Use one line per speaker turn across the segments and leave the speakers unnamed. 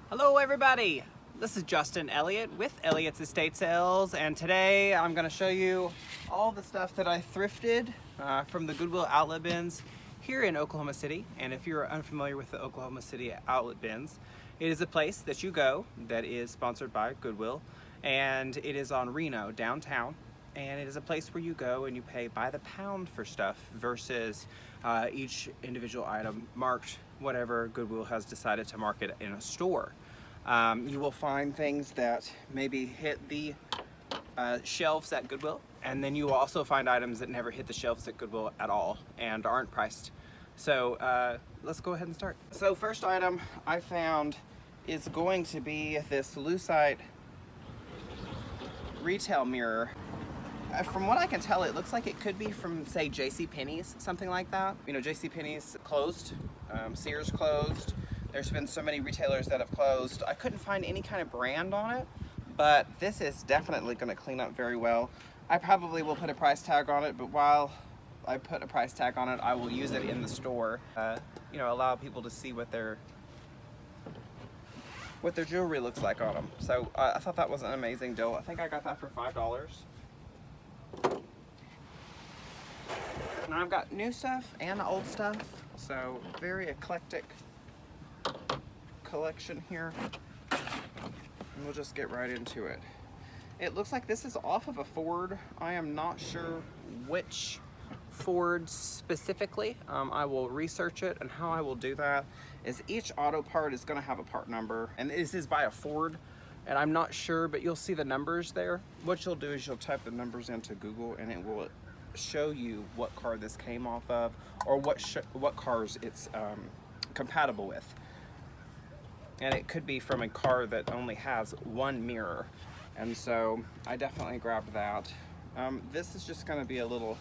Hello everybody! This is Justin Elliott with Elliott's Estate Sales, and today I'm going to show you all the stuff that I thrifted from the Goodwill Outlet bins here in Oklahoma City. And if you're unfamiliar with the Oklahoma City Outlet bins, it is a place that you go that is sponsored by Goodwill, and it is on Reno downtown, and it is a place where you go and you pay by the pound for stuff versus each individual item marked whatever Goodwill has decided to market in a store. You will find things that maybe hit the shelves at Goodwill, and then you will also find items that never hit the shelves at Goodwill at all and aren't priced. So let's go ahead and start. So first item I found is going to be this Lucite retail mirror. From what I can tell, it looks like it could be from, say, JCPenney's, something like that. You know, JCPenney's closed, Sears closed. There's been so many retailers that have closed. I couldn't find any kind of brand on it, but this is definitely going to clean up very well. I probably will put a price tag on it, but while I put a price tag on it, I will use it in the store. You know, allow people to see what their jewelry looks like on them. So I thought that was an amazing deal. I think I got that for $5. Now I've got new stuff and old stuff, so very eclectic collection here, and we'll just get right into it. It looks like this is off of a Ford. I am not sure which Ford specifically. I will research it, and how I will do that is each auto part is going to have a part number, and this is by a Ford, and I'm not sure, but you'll see the numbers there. What you'll do is you'll type the numbers into Google, and it will show you what car this came off of, or what cars it's compatible with. And it could be from a car that only has one mirror, and so I definitely grabbed that. This is just going to be a little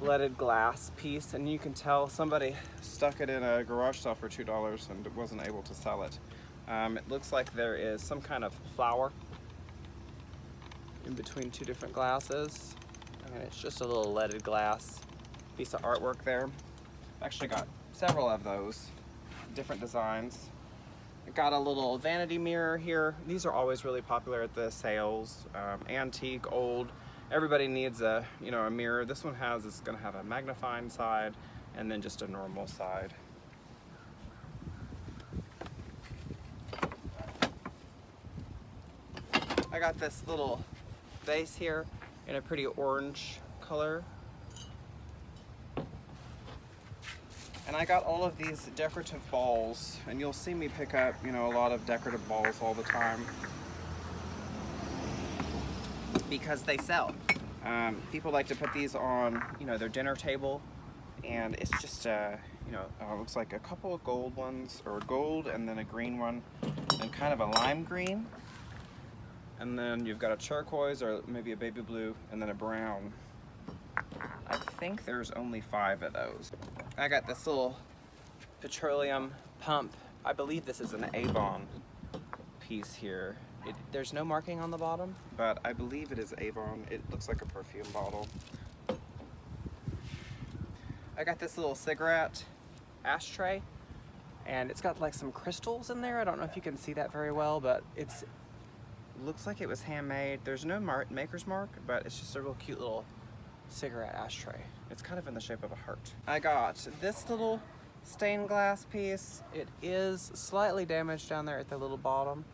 leaded glass piece, and you can tell somebody stuck it in a garage sale for $2 and wasn't able to sell it. It looks like there is some kind of flower in between two different glasses. I mean, it's just a little leaded glass piece of artwork there. I've actually got several of those, different designs. I got a little vanity mirror here. These are always really popular at the sales. Antique, old. Everybody needs a mirror. This one is going to have a magnifying side and then just a normal side. I got this little vase here in a pretty orange color. And I got all of these decorative balls, and you'll see me pick up, a lot of decorative balls all the time because they sell. People like to put these on, their dinner table, and it's just, looks like a couple of gold ones, or gold and then a green one, and kind of a lime green. And then you've got a turquoise, or maybe a baby blue, and then a brown. I think there's only 5 of those. I got this little petroleum pump. I believe this is an Avon piece here. There's no marking on the bottom, but I believe it is Avon. It looks like a perfume bottle. I got this little cigarette ashtray, and it's got like some crystals in there. I don't know if you can see that very well, but it's looks like it was handmade. There's no maker's mark, but it's just a real cute little cigarette ashtray. It's kind of in the shape of a heart. I got this little stained glass piece. It is slightly damaged down there at the little bottom,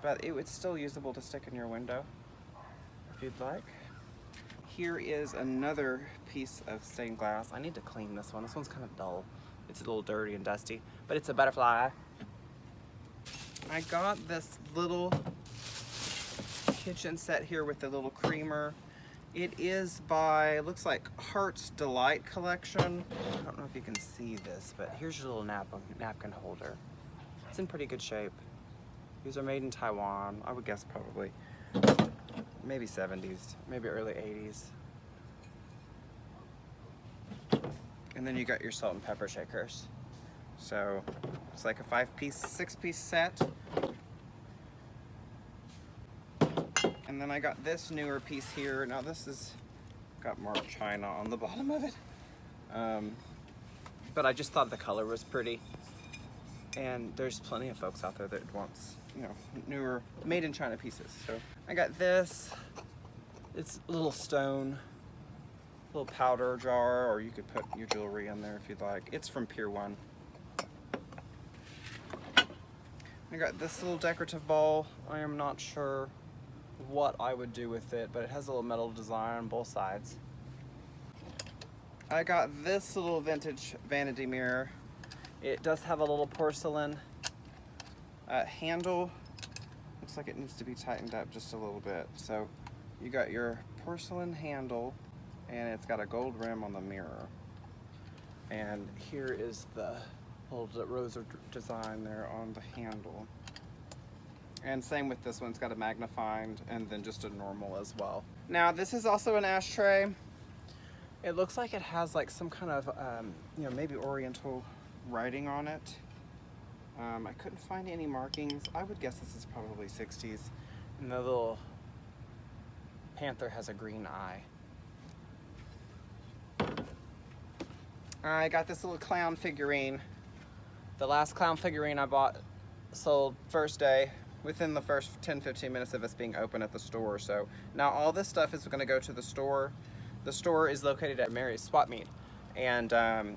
but it's still usable to stick in your window if you'd like. Here is another piece of stained glass. I need to clean this one. This one's kind of dull. It's a little dirty and dusty, but it's a butterfly. I got this little kitchen set here with the little creamer. It is by, looks like Heart's Delight collection. I don't know if you can see this, but here's your little napkin holder. It's in pretty good shape. These are made in Taiwan. I would guess probably maybe 70s, maybe early 80s. And then you got your salt and pepper shakers. So it's like a 6-piece set. And then I got this newer piece here. Now this is got marked China on the bottom of it. But I just thought the color was pretty. And there's plenty of folks out there that wants, you know, newer, made in China pieces. So I got this. It's a little stone, little powder jar, or you could put your jewelry in there if you'd like. It's from Pier 1. I got this little decorative ball. I am not sure what I would do with it, but it has a little metal design on both sides. I got this little vintage vanity mirror. It does have a little porcelain handle. Looks like it needs to be tightened up just a little bit. So you got your porcelain handle, and it's got a gold rim on the mirror. And here is the little rose design there on the handle. And same with this one, it's got a magnifying and then just a normal as well. Now this is also an ashtray. It looks like it has like some kind of, you know, maybe oriental writing on it. I couldn't find any markings. I would guess this is probably 60s. And the little panther has a green eye. I got this little clown figurine. The last clown figurine I bought sold first day, within the first 10-15 minutes of us being open at the store. So now all this stuff is going to go to the store. The store is located at Mary's Swap Meet, and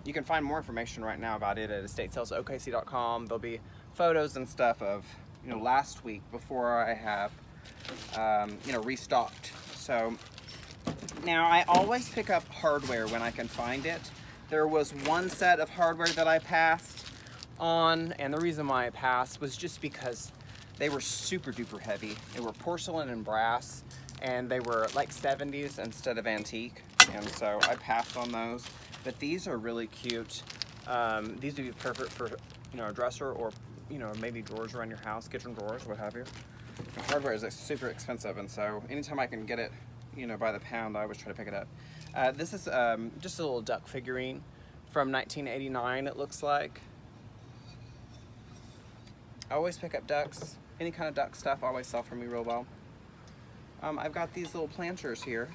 you can find more information right now about it at estatesalesokc.com. There'll be photos and stuff of, you know, last week before I have you know, restocked. So now I always pick up hardware when I can find it. There was one set of hardware that I passed on, and the reason why I passed was just because they were super duper heavy. They were porcelain and brass, and they were like 70s instead of antique, and so I passed on those. But these are really cute. These would be perfect for, you know, a dresser, or, you know, maybe drawers around your house, kitchen drawers, what have you. The hardware is super expensive, and so anytime I can get it, you know, by the pound, I always try to pick it up. This is just a little duck figurine from 1989, it looks like. I always pick up ducks. Any kind of duck stuff always sell for me real well. I've got these little planters here.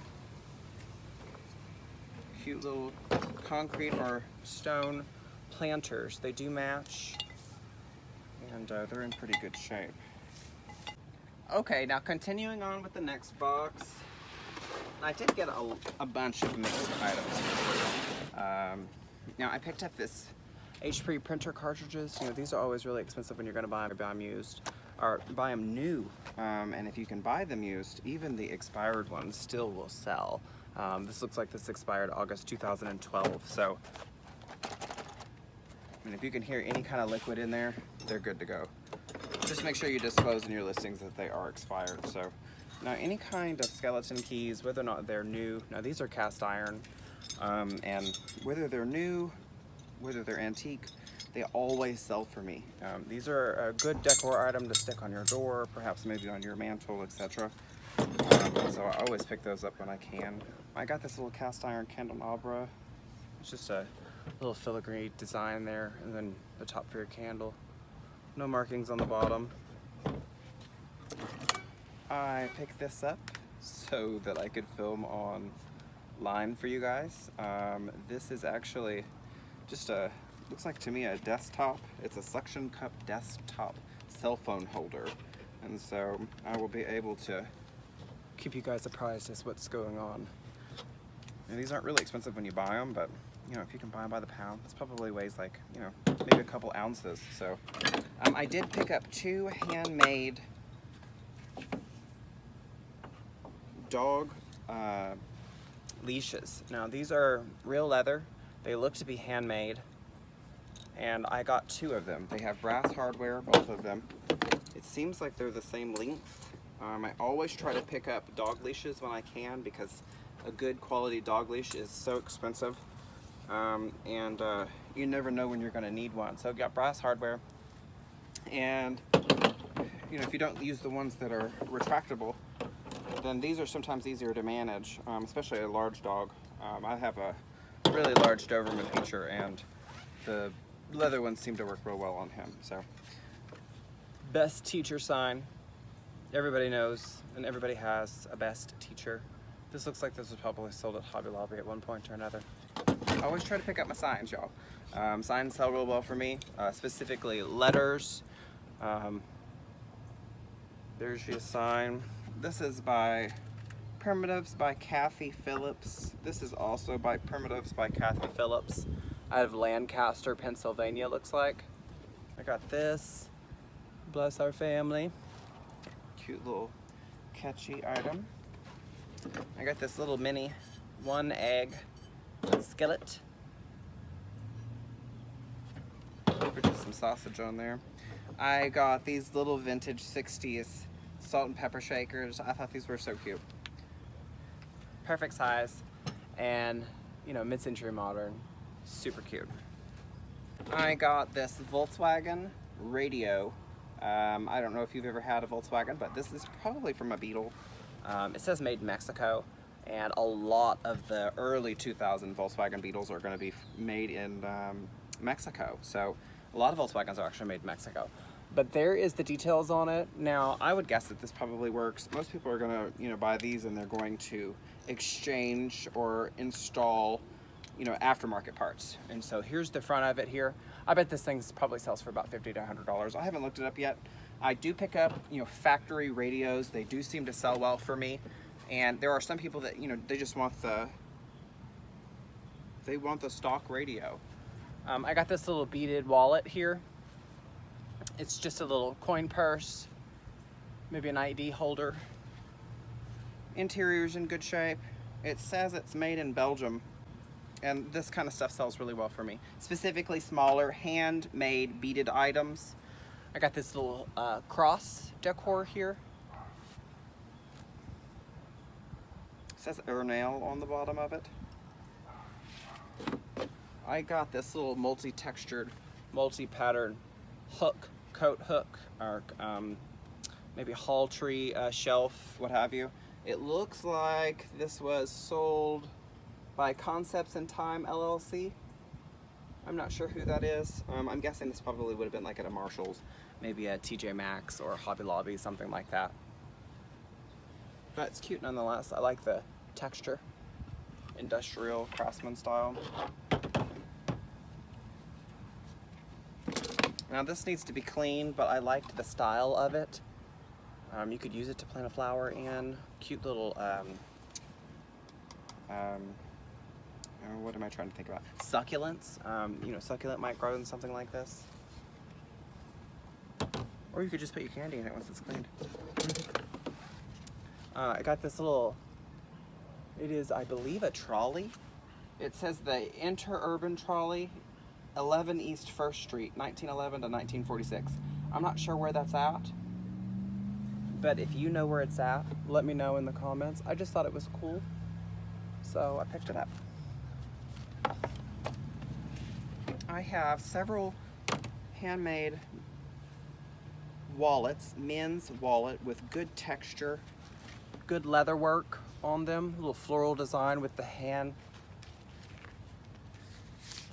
Cute little concrete or stone planters. They do match, and they're in pretty good shape. Okay, now continuing on with the next box. I did get a bunch of mixed items. Now I picked up this HP printer cartridges. You know, these are always really expensive when you're gonna buy them used, or buy them new. And if you can buy them used, even the expired ones still will sell. This looks like this expired August 2012. So, I mean, if you can hear any kind of liquid in there, they're good to go. Just make sure you disclose in your listings that they are expired. So, now any kind of skeleton keys, whether or not they're new, now these are cast iron, and whether they're new, whether they're antique, they always sell for me. These are a good decor item to stick on your door, perhaps maybe on your mantle, etc. So I always pick those up when I can. I got this little cast iron candelabra. It's just a little filigree design there, and then the top for your candle. No markings on the bottom. I picked this up so that I could film online for you guys. This is actually just looks like to me a desktop. It's a suction cup desktop cell phone holder. And so I will be able to keep you guys apprised as what's going on. And these aren't really expensive when you buy them, but you know, if you can buy them by the pound, this probably weighs like, you know, maybe a couple ounces. So I did pick up 2 handmade dog leashes. Now these are real leather. They look to be handmade, and I got 2 of them. They have brass hardware, both of them. It seems like they're the same length. I always try to pick up dog leashes when I can, because a good quality dog leash is so expensive, and you never know when you're going to need one. So I've got brass hardware, and you know, if you don't use the ones that are retractable, then these are sometimes easier to manage, especially a large dog. I have a really large Doberman Pinscher, and the leather ones seem to work real well on him. So, best teacher sign. Everybody knows, and everybody has a best teacher. This looks like this was probably sold at Hobby Lobby at one point or another. I always try to pick up my signs, y'all. Signs sell real well for me, specifically letters. There's your sign. This is by Primitives by Kathy Phillips. This is also by Primitives by Kathy Phillips out of Lancaster, Pennsylvania, looks like. I got this. Bless our family. Cute little catchy item. I got this little mini 1 egg skillet. Put just some sausage on there. I got these little vintage 60s salt and pepper shakers. I thought these were so cute. Perfect size and, you know, mid-century modern. Super cute. I got this Volkswagen Radio. I don't know if you've ever had a Volkswagen, but this is probably from a Beetle. It says made in Mexico, and a lot of the early 2000 Volkswagen Beetles are going to be made in Mexico. So a lot of Volkswagens are actually made in Mexico. But there is the details on it. Now, I would guess that this probably works. Most people are going to, you know, buy these and they're going to exchange or install, you know, aftermarket parts. And so here's the front of it here. I bet this thing probably sells for about $50 to $100. I haven't looked it up yet. I do pick up, you know, factory radios. They do seem to sell well for me. And there are some people that, you know, they just want the stock radio. I got this little beaded wallet here. It's just a little coin purse, maybe an ID holder. Interior's in good shape. It says it's made in Belgium, and this kind of stuff sells really well for me. Specifically smaller, handmade beaded items. I got this little cross decor here. It says Ernell on the bottom of it. I got this little multi-textured, multi-pattern hook, coat hook, or maybe hall tree shelf, what have you. It looks like this was sold by Concepts in Time LLC. I'm not sure who that is. I'm guessing this probably would have been like at a Marshall's, maybe a TJ Maxx or Hobby Lobby, something like that. But it's cute nonetheless. I like the texture, industrial craftsman style. Now this needs to be clean, but I liked the style of it. You could use it to plant a flower in. Cute little, what am I trying to think about? Succulents. You know, succulent might grow in something like this. Or you could just put your candy in it once it's cleaned. I got this little, it is, I believe, a trolley. It says the Interurban Trolley, 11 East 1st Street, 1911 to 1946. I'm not sure where that's at, but if you know where it's at, let me know in the comments. I just thought it was cool, so I picked it up. I have several handmade wallets, men's wallet with good texture, good leather work on them, a little floral design with the hand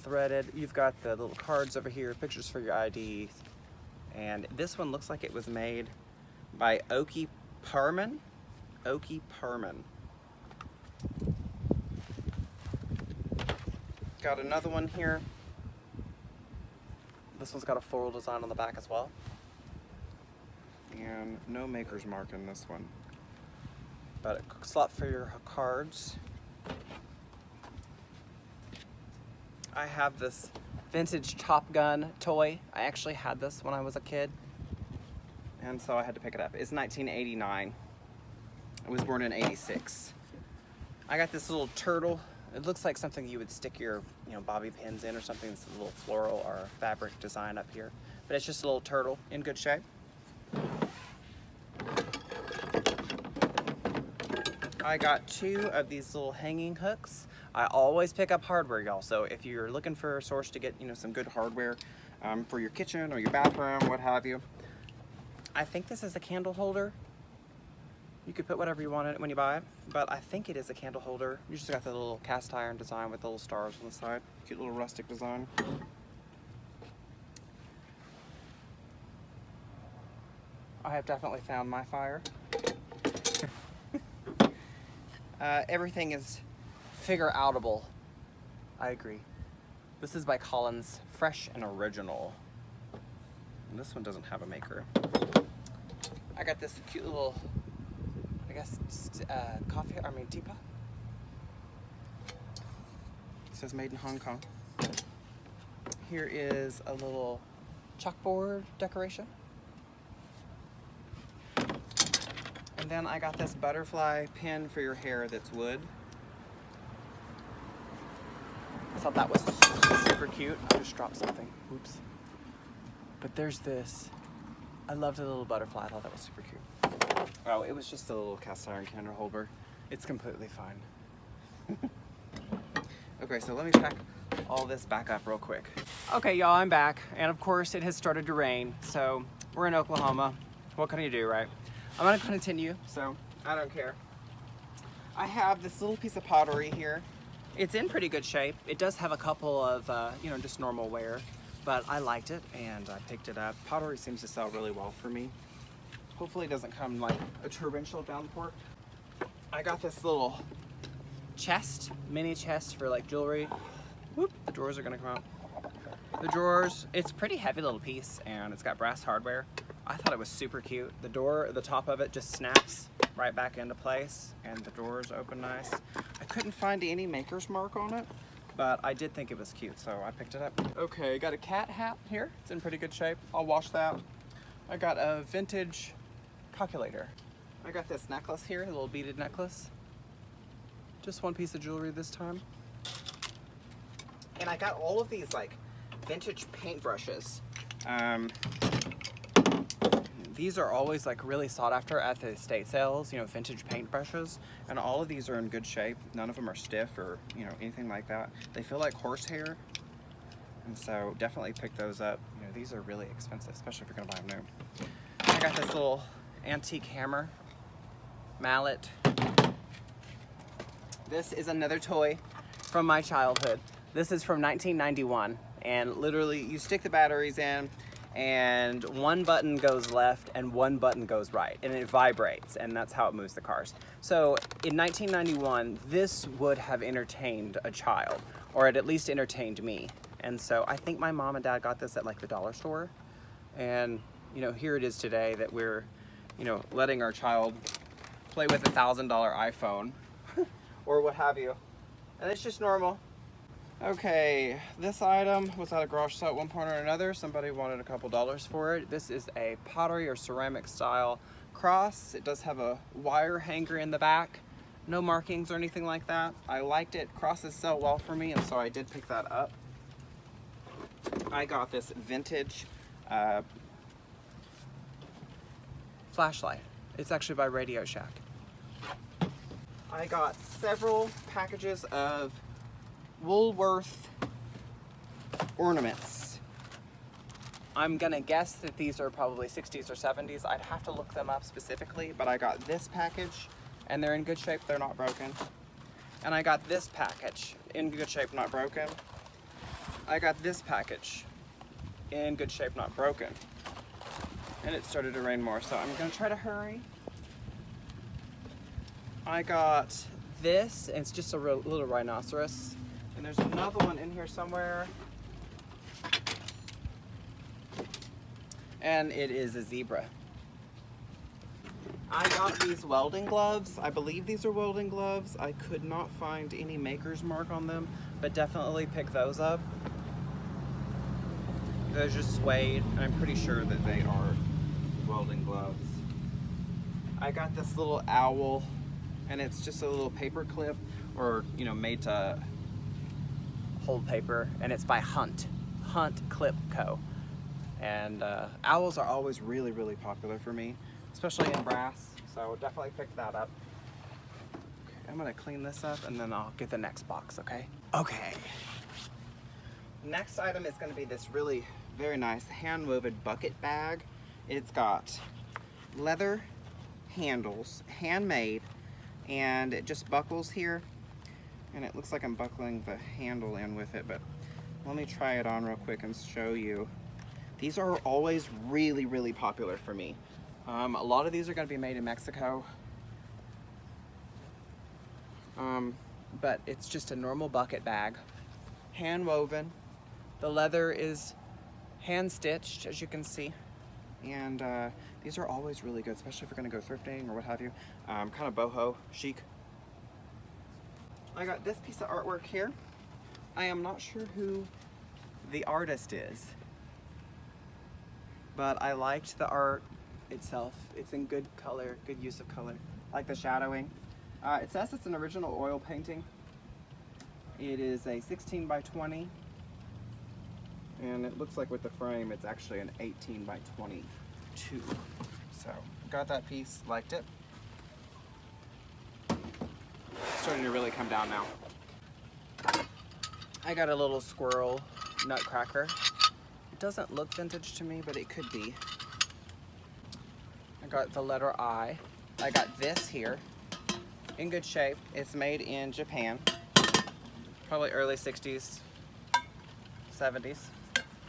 threaded. You've got the little cards over here, pictures for your ID, and this one looks like it was made by Oki Perman. Oki Perman. Got another one here. This one's got a floral design on the back as well. And no maker's mark in this one. But a slot for your cards. I have this vintage Top Gun toy. I actually had this when I was a kid, and so I had to pick it up. It's 1989. I was born in 86. I got this little turtle. It looks like something you would stick your, you know, bobby pins in or something. It's a little floral or fabric design up here. But it's just a little turtle in good shape. I got 2 of these little hanging hooks. I always pick up hardware, y'all. So if you're looking for a source to get, you know, some good hardware for your kitchen or your bathroom, what have you. I think this is a candle holder. You could put whatever you want in it when you buy it, but I think it is a candle holder. You just got the little cast iron design with the little stars on the side. Cute little rustic design. I have definitely found my fire. Everything is figure outable. I agree. This is by Collins, fresh and original. And this one doesn't have a maker. I got this cute little, I guess, teapot. It says made in Hong Kong. Here is a little chalkboard decoration. And then I got this butterfly pin for your hair that's wood. I thought that was super cute. I just dropped something. Oops. But there's this. I love the little butterfly. I thought that was super cute. Oh, it was just a little cast iron candle holder. It's completely fine. Okay, so let me pack all this back up real quick. Okay, y'all, I'm back. And of course, it has started to rain. So we're in Oklahoma. What can you do, right? I'm gonna continue, so I don't care. I have this little piece of pottery here. It's in pretty good shape. It does have a couple of, just normal wear, but I liked it and I picked it up. Pottery seems to sell really well for me. Hopefully it doesn't come like a torrential downpour. I got this little chest, mini chest for like jewelry. Whoop, the drawers are gonna come out. The drawers, it's a pretty heavy little piece and it's got brass hardware. I thought it was super cute. The door, the top of it just snaps right back into place and the drawers open nice. I couldn't find any maker's mark on it, but I did think it was cute, so I picked it up. Okay, got a cat hat here. It's in pretty good shape. I'll wash that. I got a vintage calculator. I got this necklace here, a little beaded necklace. Just one piece of jewelry this time. And I got all of these like vintage paintbrushes. These are always like really sought after at the estate sales, vintage paintbrushes, and all of these are in good shape. None of them are stiff or, anything like that. They feel like horsehair, and so definitely pick those up. These are really expensive, especially if you're gonna buy them new. I got this little antique hammer, mallet. This is another toy from my childhood. This is from 1991, and literally you stick the batteries in, and one button goes left and one button goes right, and it vibrates, and that's how it moves the cars. So in 1991, this would have entertained a child, or it at least entertained me. And so I think my mom and dad got this at like the dollar store, and here it is today that we're letting our child play with a $1,000 iPhone or what have you, and it's just normal. Okay, this item was at a garage sale at one point or another. Somebody wanted a couple dollars for it. This is a pottery or ceramic style cross. It does have a wire hanger in the back. No markings or anything like that. I liked it. Crosses sell well for me, and so I did pick that up. I got this vintage flashlight. It's actually by Radio Shack. I got several packages of Woolworth ornaments. I'm gonna guess that these are probably 60s or 70s. I'd have to look them up specifically, but I got this package and they're in good shape, they're not broken. And I got this package in good shape, not broken. I got this package in good shape, not broken. And it started to rain more, so I'm gonna try to hurry. I got this, and it's just a little rhinoceros. And there's another one in here somewhere. And it is a zebra. I got these welding gloves. I believe these are welding gloves. I could not find any maker's mark on them, but definitely pick those up. They're just suede. I'm pretty sure that they are welding gloves. I got this little owl, and it's just a little paper clip, or made to hold paper, and it's by Hunt Clip Co. And owls are always really, really popular for me, especially in brass, so definitely pick that up. Okay, I'm gonna clean this up and then I'll get the next box, okay? Okay. Next item is gonna be this really very nice hand-woven bucket bag. It's got leather handles, handmade, and it just buckles here. And it looks like I'm buckling the handle in with it, but let me try it on real quick and show you. These are always really, really popular for me. A lot of these are gonna be made in Mexico. But it's just a normal bucket bag. hand woven. The leather is hand stitched, as you can see. And these are always really good, especially if you're gonna go thrifting or what have you. Kind of boho chic. I got this piece of artwork here. I am not sure who the artist is, but I liked the art itself. It's in good color, good use of color. I like the shadowing. It says it's an original oil painting. It is a 16 by 20, and it looks like with the frame it's actually an 18 by 22. So got that piece, liked it. Starting to really come down now. I got a little squirrel nutcracker. It doesn't look vintage to me, but it could be. I got the letter I. I got this here in good shape. It's made in Japan, probably early 60s, 70s,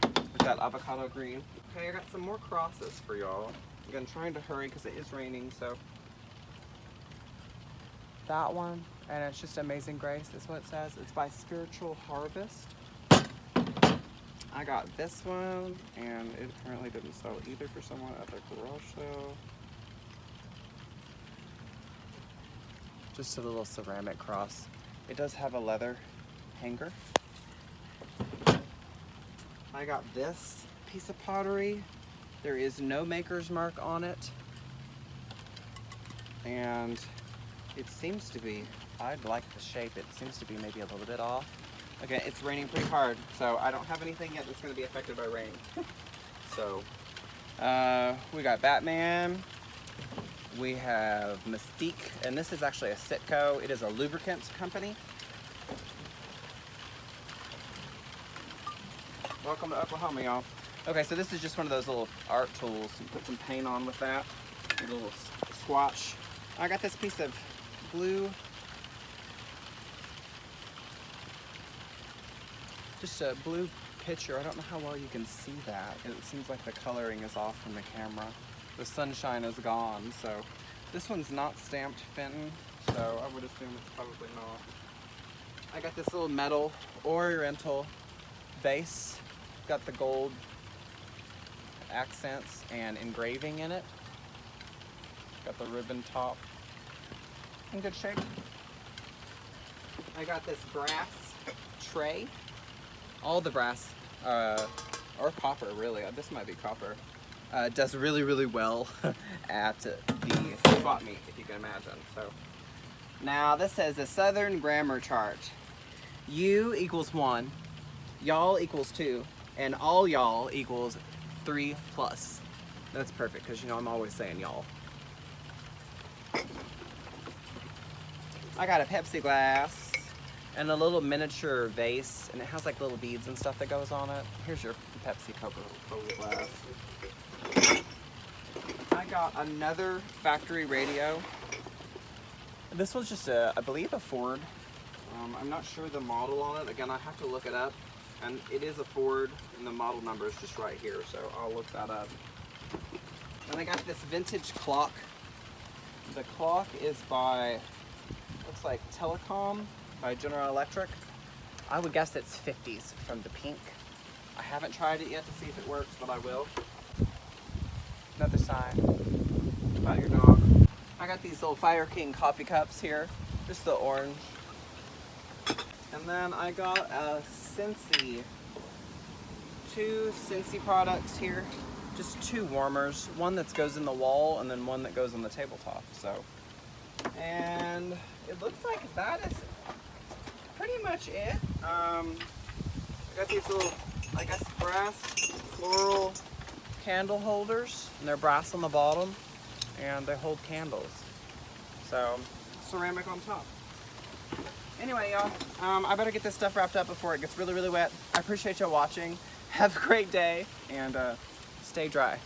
with that avocado green. Okay, I got some more crosses for y'all. Again, trying to hurry because it is raining, so. That one, and it's just Amazing Grace is what it says. It's by Spiritual Harvest. I got this one, and it apparently didn't sell either for someone at their garage sale. Just a little ceramic cross. It does have a leather hanger. I got this piece of pottery. There is no maker's mark on it. And it seems to be, I like the shape, it seems to be maybe a little bit off. Again, it's raining pretty hard, so I don't have anything yet that's going to be affected by rain. So, we got Batman, we have Mystique, and this is actually a Citco. It is a lubricant company. Welcome to Oklahoma, y'all. Okay, so this is just one of those little art tools. You put some paint on with that, a little swatch. I got this piece of blue, just a blue picture. I don't know how well you can see that. It seems like the coloring is off from the camera. The sunshine is gone, so this one's not stamped Fenton, so I would assume it's probably not. I got this little metal oriental base. Got the gold accents and engraving in it. Got the ribbon top. In good shape. I got this brass tray. All the brass, or copper really, this might be copper, does really, really well at the swap meet, if you can imagine. So now this says a Southern grammar chart. You equals 1, y'all equals 2, and all y'all equals 3+. That's perfect, because you know I'm always saying y'all. I got a Pepsi glass and a little miniature vase, and it has like little beads and stuff that goes on it. Here's your Pepsi Cola glass. I got another factory radio. This was just I believe a Ford. I'm not sure the model on it. Again, I have to look it up. And it is a Ford, and the model number is just right here, so I'll look that up. And I got this vintage clock. The clock is by, looks like Telecom by General Electric. I would guess it's 50s from the pink. I haven't tried it yet to see if it works, but I will. Another sign about your dog. I got these little Fire King coffee cups here, just the orange. And then I got a Scentsy, 2 Scentsy products here. Just 2 warmers, one that goes in the wall and then one that goes on the tabletop. So, and it looks like that is pretty much it. I got these little, I guess, brass floral candle holders, and they're brass on the bottom, and they hold candles. So, ceramic on top. Anyway, y'all, I better get this stuff wrapped up before it gets really, really wet. I appreciate y'all watching. Have a great day, and stay dry.